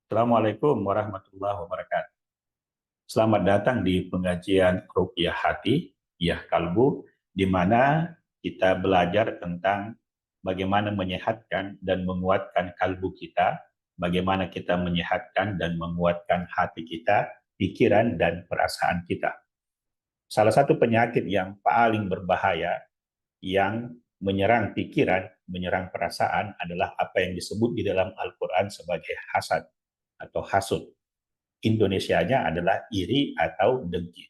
Assalamualaikum warahmatullahi wabarakatuh. Selamat datang di pengajian Ruqyah Hati, Yah Kalbu, di mana kita belajar tentang bagaimana menyehatkan dan menguatkan kalbu kita, bagaimana kita menyehatkan dan menguatkan hati kita, pikiran dan perasaan kita. Salah satu penyakit yang paling berbahaya yang menyerang pikiran, menyerang perasaan adalah apa yang disebut di dalam Al-Quran sebagai hasad atau hasud. Indonesianya adalah iri atau dengki.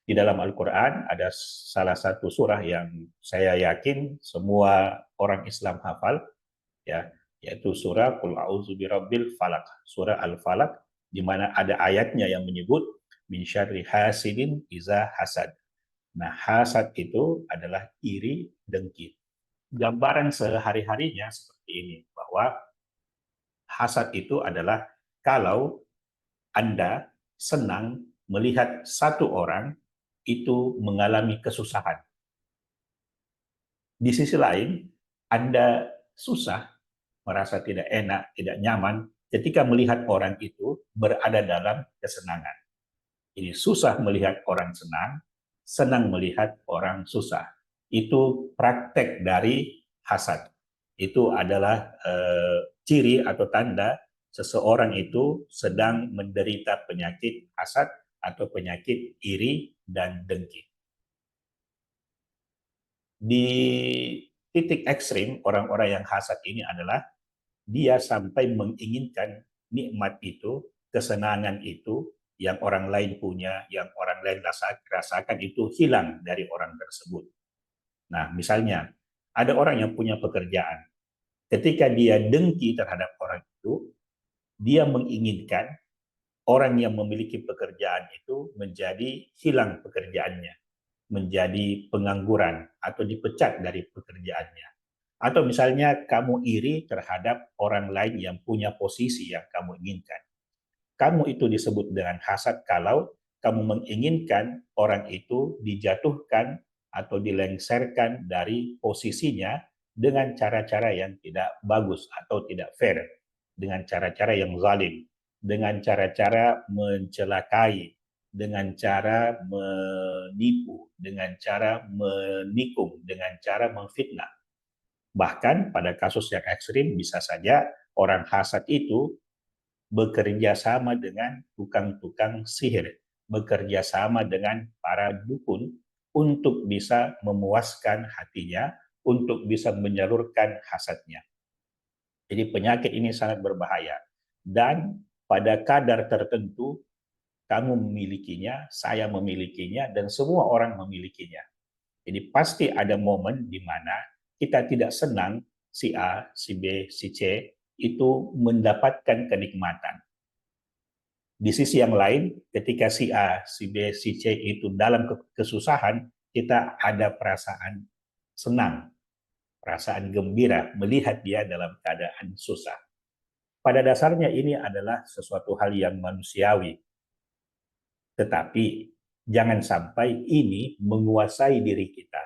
Di dalam Al-Quran ada salah satu surah yang saya yakin semua orang Islam hafal, ya, yaitu surah Qul A'udzu Birabbil Falaq, surah Al-Falaq, di mana ada ayatnya yang menyebut min syarri hasidin iza hasad. Nah, hasad itu adalah iri dengki. Gambaran sehari-harinya seperti ini, bahwa hasad itu adalah kalau Anda senang melihat satu orang itu mengalami kesusahan. Di sisi lain, Anda susah, merasa tidak enak, tidak nyaman ketika melihat orang itu berada dalam kesenangan. Ini susah melihat orang senang, senang melihat orang susah. Itu praktek dari hasad. Itu adalah ciri atau tanda seseorang itu sedang menderita penyakit hasad atau penyakit iri dan dengki. Di titik ekstrim, orang-orang yang hasad ini adalah dia sampai menginginkan nikmat itu, kesenangan itu, yang orang lain punya, yang orang lain rasakan itu hilang dari orang tersebut. Nah, misalnya, ada orang yang punya pekerjaan. Ketika dia dengki terhadap orang itu, dia menginginkan orang yang memiliki pekerjaan itu menjadi hilang pekerjaannya, menjadi pengangguran atau dipecat dari pekerjaannya. Atau misalnya kamu iri terhadap orang lain yang punya posisi yang kamu inginkan. Kamu itu disebut dengan hasad kalau kamu menginginkan orang itu dijatuhkan atau dilengsarkan dari posisinya dengan cara-cara yang tidak bagus atau tidak fair, dengan cara-cara yang zalim, dengan cara-cara mencelakai, dengan cara menipu, dengan cara menikung, dengan cara memfitnah. Bahkan pada kasus yang ekstrim bisa saja orang hasad itu bekerja sama dengan tukang-tukang sihir, bekerja sama dengan para dukun untuk bisa memuaskan hatinya, untuk bisa menyalurkan hasadnya. Jadi penyakit ini sangat berbahaya. Dan pada kadar tertentu, kamu memilikinya, saya memilikinya, dan semua orang memilikinya. Jadi pasti ada momen di mana kita tidak senang si A, si B, si C itu mendapatkan kenikmatan. Di sisi yang lain, ketika si A, si B, si C itu dalam kesusahan, kita ada perasaan senang, perasaan gembira melihat dia dalam keadaan susah. Pada dasarnya ini adalah sesuatu hal yang manusiawi, tetapi jangan sampai ini menguasai diri kita.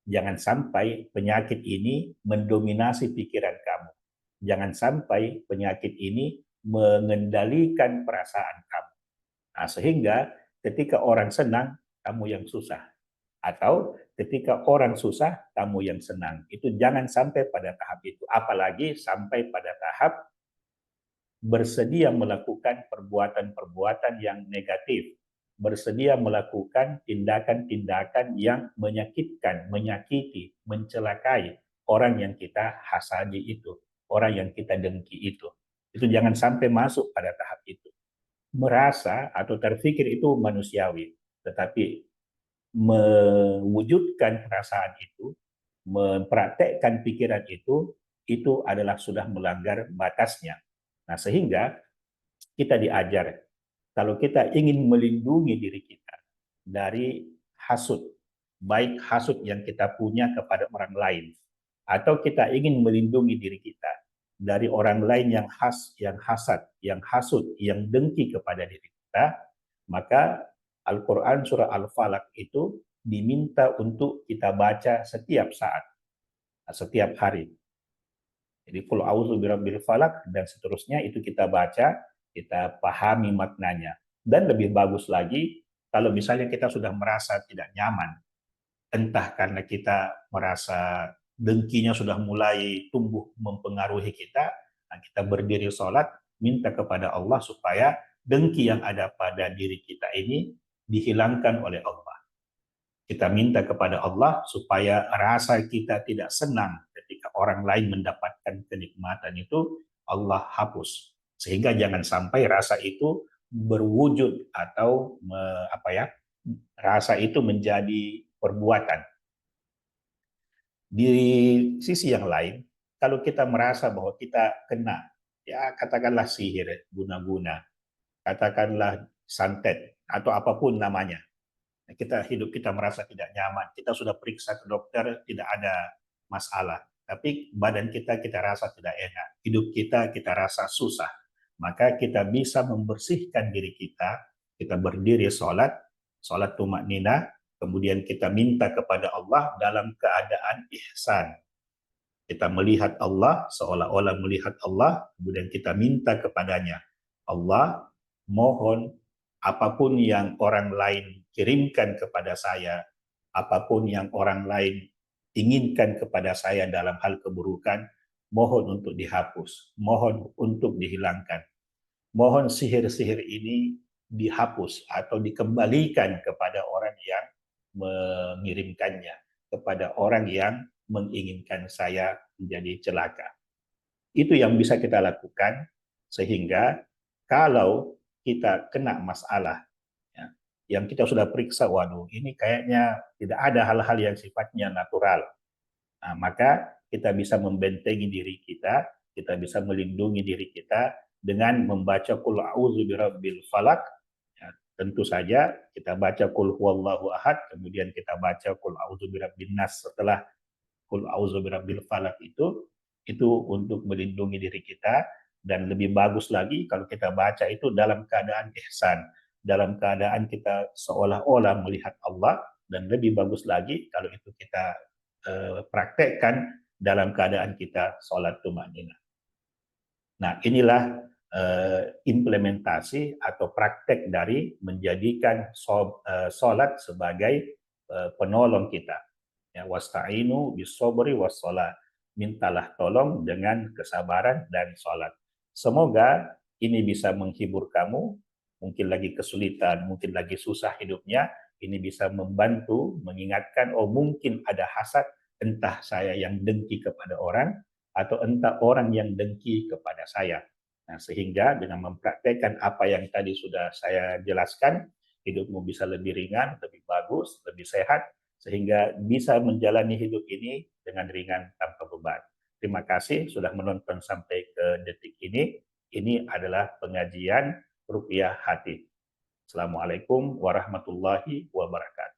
Jangan sampai penyakit ini mendominasi pikiran kamu. Jangan sampai penyakit ini mengendalikan perasaan kamu. Nah, sehingga ketika orang senang, kamu yang susah. Atau ketika orang susah, kamu yang senang. Itu jangan sampai pada tahap itu. Apalagi sampai pada tahap bersedia melakukan perbuatan-perbuatan yang negatif, bersedia melakukan tindakan-tindakan yang menyakitkan, menyakiti, mencelakai orang yang kita hasadi itu, orang yang kita dengki itu. Itu jangan sampai masuk pada tahap itu. Merasa atau terpikir itu manusiawi, tetapi mewujudkan perasaan itu, mempraktekkan pikiran itu adalah sudah melanggar batasnya. Nah, sehingga kita diajar, kalau kita ingin melindungi diri kita dari hasut, baik hasut yang kita punya kepada orang lain, atau kita ingin melindungi diri kita dari orang lain yang hasad, yang hasut, yang dengki kepada diri kita, maka Al-Quran surah Al-Falaq itu diminta untuk kita baca setiap saat, setiap hari. Jadi Qul a'udzu birabbil falaq dan seterusnya itu kita baca kita pahami maknanya. Dan lebih bagus lagi, kalau misalnya kita sudah merasa tidak nyaman, entah karena kita merasa dengkinya sudah mulai tumbuh mempengaruhi kita, nah kita berdiri sholat, minta kepada Allah supaya dengki yang ada pada diri kita ini dihilangkan oleh Allah. Kita minta kepada Allah supaya rasa kita tidak senang ketika orang lain mendapatkan kenikmatan itu Allah hapus. Sehingga jangan sampai rasa itu berwujud atau rasa itu menjadi perbuatan. Di sisi yang lain, kalau kita merasa bahwa kita kena, ya katakanlah sihir guna-guna, katakanlah santet atau apapun namanya, hidup kita merasa tidak nyaman, kita sudah periksa ke dokter tidak ada masalah, tapi badan kita rasa tidak enak, hidup kita rasa susah, maka kita bisa membersihkan diri kita berdiri sholat tumak nina, kemudian kita minta kepada Allah dalam keadaan ihsan. Kita melihat Allah, seolah-olah melihat Allah, kemudian kita minta kepadanya, Allah, mohon apapun yang orang lain kirimkan kepada saya, apapun yang orang lain inginkan kepada saya dalam hal keburukan, mohon untuk dihapus, mohon untuk dihilangkan. Mohon sihir-sihir ini dihapus atau dikembalikan kepada orang yang mengirimkannya, kepada orang yang menginginkan saya menjadi celaka. Itu yang bisa kita lakukan sehingga kalau kita kena masalah, ya, yang kita sudah periksa, waduh ini kayaknya tidak ada hal-hal yang sifatnya natural. Nah, maka kita bisa membentengi diri kita bisa melindungi diri kita dengan membaca Qul a'udzu birabbil falaq. Ya, tentu saja kita baca Qul huwallahu ahad, kemudian kita baca Qul a'udzu birabbin nas setelah Qul a'udzu birabbil falaq itu untuk melindungi diri kita, dan lebih bagus lagi kalau kita baca itu dalam keadaan ihsan, dalam keadaan kita seolah-olah melihat Allah, dan lebih bagus lagi kalau itu kita praktekkan dalam keadaan kita sholat tumanina. Nah, inilah implementasi atau praktek dari menjadikan sholat sebagai penolong kita. Ya, wasta'inu bisobri wassalah. Mintalah tolong dengan kesabaran dan sholat. Semoga ini bisa menghibur kamu, mungkin lagi kesulitan, mungkin lagi susah hidupnya, ini bisa membantu mengingatkan, oh mungkin ada hasad, entah saya yang dengki kepada orang, atau entah orang yang dengki kepada saya. Nah, sehingga dengan mempraktekkan apa yang tadi sudah saya jelaskan, hidupmu bisa lebih ringan, lebih bagus, lebih sehat, sehingga bisa menjalani hidup ini dengan ringan tanpa beban. Terima kasih sudah menonton sampai ke detik ini. Ini adalah pengajian Ruqyah Hati. Assalamualaikum warahmatullahi wabarakatuh.